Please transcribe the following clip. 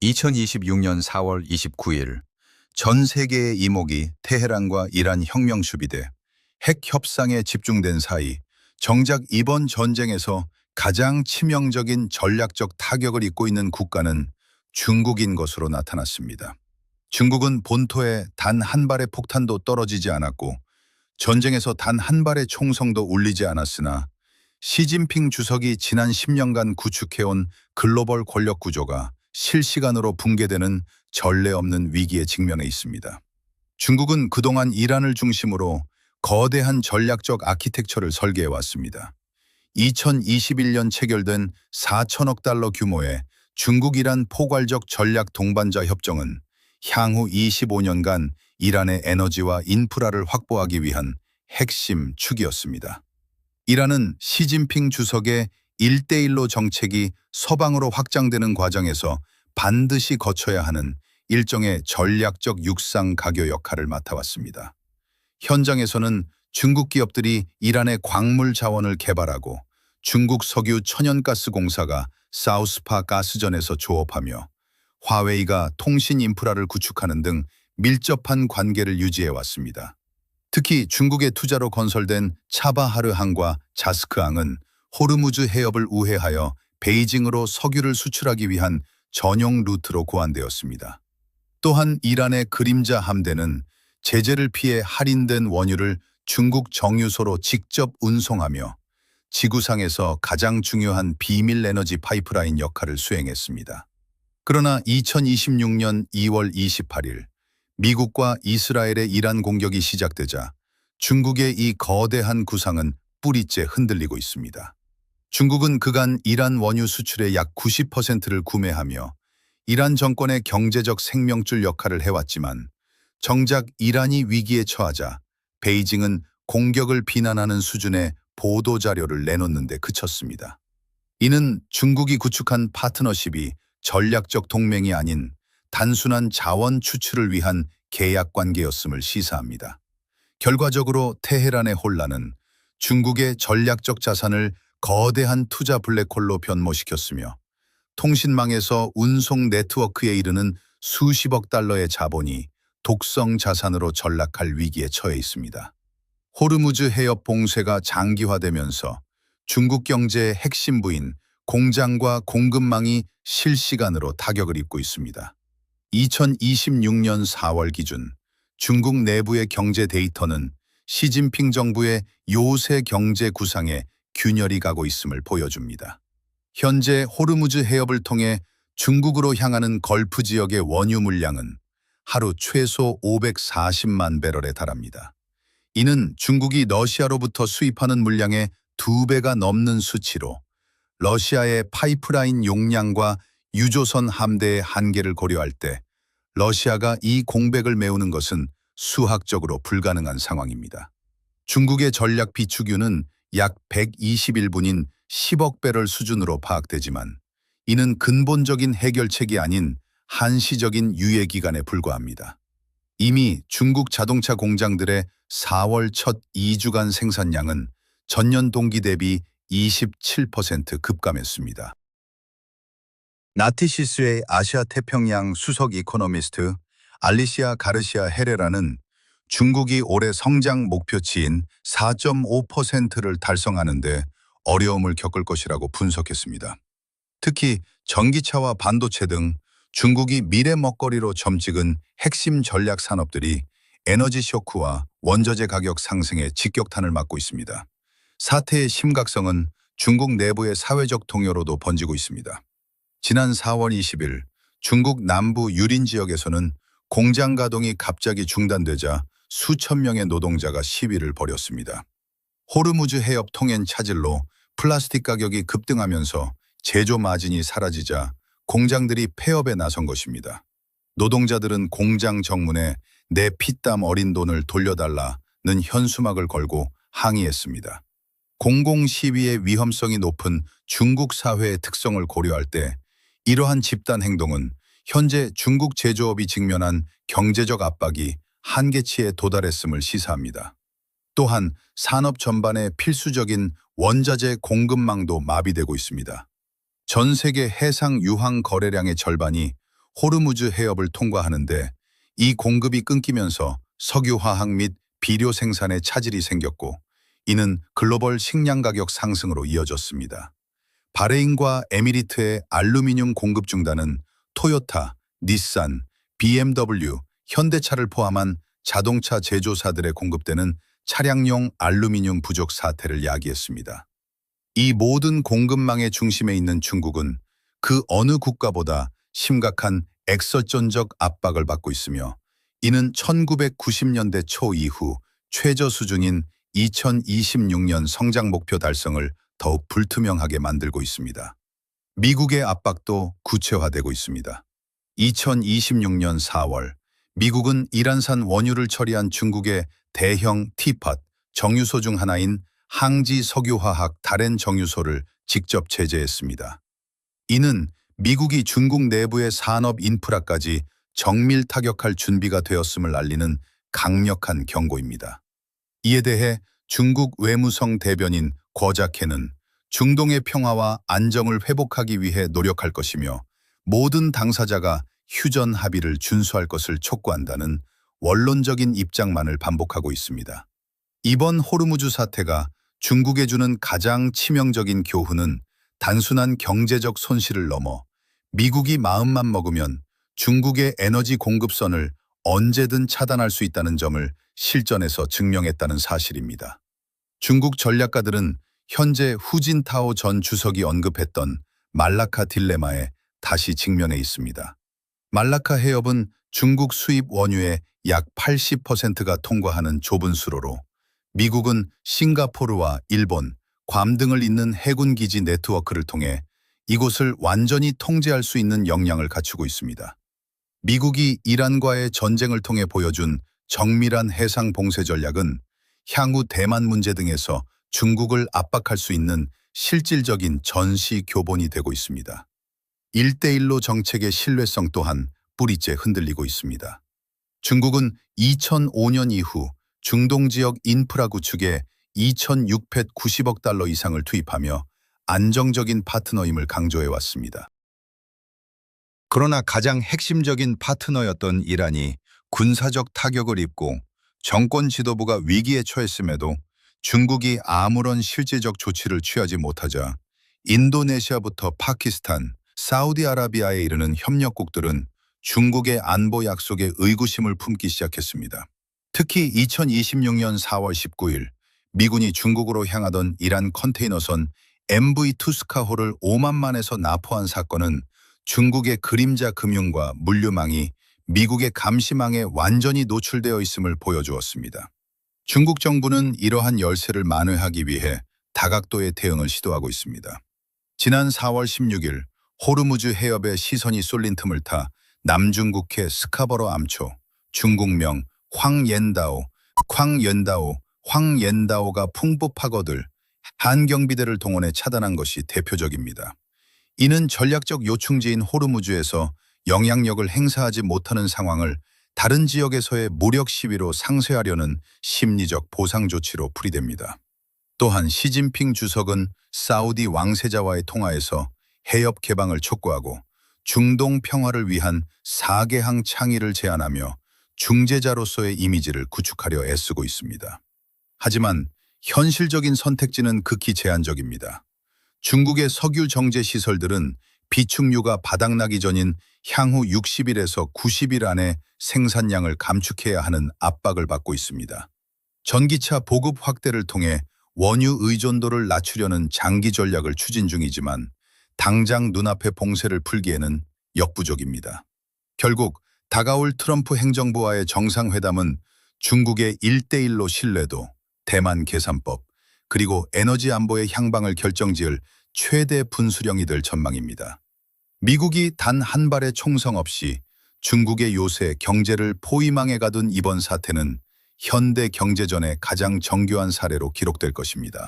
2026년 4월 29일 전 세계의 이목이 테헤란과 이란 혁명 수비대 핵 협상에 집중된 사이 정작 이번 전쟁에서 가장 치명적인 전략적 타격을 입고 있는 국가는 중국인 것으로 나타났습니다. 중국은 본토에 단 한 발의 폭탄도 떨어지지 않았고 전쟁에서 단 한 발의 총성도 울리지 않았으나 시진핑 주석이 지난 10년간 구축해온 글로벌 권력 구조가 실시간으로 붕괴되는 전례 없는 위기에 직면해 있습니다. 중국은 그동안 이란을 중심으로 거대한 전략적 아키텍처를 설계해왔습니다. 2021년 체결된 4천억 달러 규모의 중국-이란 포괄적 전략 동반자 협정은 향후 25년간 이란의 에너지와 인프라를 확보하기 위한 핵심 축이었습니다. 이란은 시진핑 주석의 1대1로 정책이 서방으로 확장되는 과정에서 반드시 거쳐야 하는 일종의 전략적 육상 가교 역할을 맡아왔습니다. 현장에서는 중국 기업들이 이란의 광물 자원을 개발하고 중국 석유 천연가스 공사가 사우스파 가스전에서 조업하며 화웨이가 통신 인프라를 구축하는 등 밀접한 관계를 유지해왔습니다. 특히 중국의 투자로 건설된 차바하르항과 자스크항은 호르무즈 해협을 우회하여 베이징으로 석유를 수출하기 위한 전용 루트로 고안되었습니다. 또한 이란의 그림자 함대는 제재를 피해 할인된 원유를 중국 정유소로 직접 운송하며 지구상에서 가장 중요한 비밀 에너지 파이프라인 역할을 수행했습니다. 그러나 2026년 2월 28일 미국과 이스라엘의 이란 공격이 시작되자 중국의 이 거대한 구상은 뿌리째 흔들리고 있습니다. 중국은 그간 이란 원유 수출의 약 90%를 구매하며 이란 정권의 경제적 생명줄 역할을 해왔지만 정작 이란이 위기에 처하자 베이징은 공격을 비난하는 수준의 보도자료를 내놓는 데 그쳤습니다. 이는 중국이 구축한 파트너십이 전략적 동맹이 아닌 단순한 자원 추출을 위한 계약 관계였음을 시사합니다. 결과적으로 테헤란의 혼란은 중국의 전략적 자산을 거대한 투자 블랙홀로 변모시켰으며 통신망에서 운송 네트워크에 이르는 수십억 달러의 자본이 독성 자산으로 전락할 위기에 처해 있습니다. 호르무즈 해협 봉쇄가 장기화되면서 중국 경제의 핵심 부인 공장과 공급망이 실시간으로 타격을 입고 있습니다. 2026년 4월 기준 중국 내부의 경제 데이터는 시진핑 정부의 요새 경제 구상에 균열이 가고 있음을 보여줍니다. 현재 호르무즈 해협을 통해 중국으로 향하는 걸프 지역의 원유 물량은 하루 최소 540만 배럴에 달합니다. 이는 중국이 러시아로부터 수입하는 물량의 2배가 넘는 수치로 러시아의 파이프라인 용량과 유조선 함대의 한계를 고려할 때 러시아가 이 공백을 메우는 것은 수학적으로 불가능한 상황입니다. 중국의 전략 비축유는 약 121분인 10억 배럴 수준으로 파악되지만 이는 근본적인 해결책이 아닌 한시적인 유예 기간에 불과합니다. 이미 중국 자동차 공장들의 4월 첫 2주간 생산량은 전년 동기 대비 27% 급감했습니다. 나티시스의 아시아 태평양 수석 이코노미스트 알리시아 가르시아 헤레라는 중국이 올해 성장 목표치인 4.5%를 달성하는 데 어려움을 겪을 것이라고 분석했습니다. 특히 전기차와 반도체 등 중국이 미래 먹거리로 점찍은 핵심 전략 산업들이 에너지 쇼크와 원자재 가격 상승에 직격탄을 맞고 있습니다. 사태의 심각성은 중국 내부의 사회적 동요로도 번지고 있습니다. 지난 4월 20일 중국 남부 유린 지역에서는 공장 가동이 갑자기 중단되자 수천 명의 노동자가 시위를 벌였습니다. 호르무즈 해협 통행 차질로 플라스틱 가격이 급등하면서 제조 마진이 사라지자 공장들이 폐업에 나선 것입니다. 노동자들은 공장 정문에 내 피땀 어린 돈을 돌려달라는 현수막을 걸고 항의했습니다. 공공 시위의 위험성이 높은 중국 사회의 특성을 고려할 때 이러한 집단 행동은 현재 중국 제조업이 직면한 경제적 압박이 한계치에 도달했음을 시사합니다. 또한 산업 전반의 필수적인 원자재 공급망도 마비되고 있습니다. 전 세계 해상 유황 거래량의 절반이 호르무즈 해협을 통과하는데 이 공급이 끊기면서 석유화학 및 비료 생산에 차질이 생겼고 이는 글로벌 식량 가격 상승으로 이어졌습니다. 바레인과 에미리트의 알루미늄 공급 중단은 토요타, 닛산, BMW, 현대차를 포함한 자동차 제조사들에 공급되는 차량용 알루미늄 부족 사태를 야기했습니다. 이 모든 공급망의 중심에 있는 중국은 그 어느 국가보다 심각한 엑설전적 압박을 받고 있으며 이는 1990년대 초 이후 최저 수준인 2026년 성장 목표 달성을 더욱 불투명하게 만들고 있습니다. 미국의 압박도 구체화되고 있습니다. 2026년 4월 미국은 이란산 원유를 처리한 중국의 대형 티팟 정유소 중 하나인 항지 석유화학 다롄 정유소를 직접 제재했습니다. 이는 미국이 중국 내부의 산업 인프라까지 정밀 타격할 준비가 되었음을 알리는 강력한 경고입니다. 이에 대해 중국 외무성 대변인 궈자케는 중동의 평화와 안정을 회복하기 위해 노력할 것이며 모든 당사자가 휴전 합의를 준수할 것을 촉구한다는 원론적인 입장만을 반복하고 있습니다. 이번 호르무즈 사태가 중국에 주는 가장 치명적인 교훈은 단순한 경제적 손실을 넘어 미국이 마음만 먹으면 중국의 에너지 공급선을 언제든 차단할 수 있다는 점을 실전에서 증명했다는 사실입니다. 중국 전략가들은 현재 후진타오 전 주석이 언급했던 말라카 딜레마에 다시 직면해 있습니다. 말라카 해협은 중국 수입 원유의 약 80%가 통과하는 좁은 수로로 미국은 싱가포르와 일본, 괌 등을 잇는 해군 기지 네트워크를 통해 이곳을 완전히 통제할 수 있는 역량을 갖추고 있습니다. 미국이 이란과의 전쟁을 통해 보여준 정밀한 해상 봉쇄 전략은 향후 대만 문제 등에서 중국을 압박할 수 있는 실질적인 전시 교본이 되고 있습니다. 1대1로 정책의 신뢰성 또한 뿌리째 흔들리고 있습니다. 중국은 2005년 이후 중동 지역 인프라 구축에 2,690억 달러 이상을 투입하며 안정적인 파트너임을 강조해왔습니다. 그러나 가장 핵심적인 파트너였던 이란이 군사적 타격을 입고 정권 지도부가 위기에 처했음에도 중국이 아무런 실제적 조치를 취하지 못하자 인도네시아부터 파키스탄, 사우디아라비아에 이르는 협력국들은 중국의 안보 약속에 의구심을 품기 시작했습니다. 특히 2026년 4월 19일 미군이 중국으로 향하던 이란 컨테이너선 MV 투스카호를 오만만에서 납포한 사건은 중국의 그림자 금융과 물류망이 미국의 감시망에 완전히 노출되어 있음을 보여주었습니다. 중국 정부는 이러한 열세를 만회하기 위해 다각도의 대응을 시도하고 있습니다. 지난 4월 16일 호르무즈 해협에 시선이 쏠린 틈을 타 남중국해 스카버러 암초, 중국명 황옌다오가 풍부 파고들 한경비대를 동원해 차단한 것이 대표적입니다. 이는 전략적 요충지인 호르무즈에서 영향력을 행사하지 못하는 상황을 다른 지역에서의 무력 시위로 상쇄하려는 심리적 보상 조치로 풀이됩니다. 또한 시진핑 주석은 사우디 왕세자와의 통화에서 해협 개방을 촉구하고 중동 평화를 위한 4개항 창의를 제안하며 중재자로서의 이미지를 구축하려 애쓰고 있습니다. 하지만 현실적인 선택지는 극히 제한적입니다. 중국의 석유 정제 시설들은 비축유가 바닥나기 전인 향후 60일에서 90일 안에 생산량을 감축해야 하는 압박을 받고 있습니다. 전기차 보급 확대를 통해 원유 의존도를 낮추려는 장기 전략을 추진 중이지만 당장 눈앞의 봉쇄를 풀기에는 역부족입니다. 결국 다가올 트럼프 행정부와의 정상회담은 중국의 1대1로 신뢰도, 대만 계산법, 그리고 에너지 안보의 향방을 결정지을 최대 분수령이 될 전망입니다. 미국이 단 한 발의 총성 없이 중국의 요새 경제를 포위망에 가둔 이번 사태는 현대 경제전의 가장 정교한 사례로 기록될 것입니다.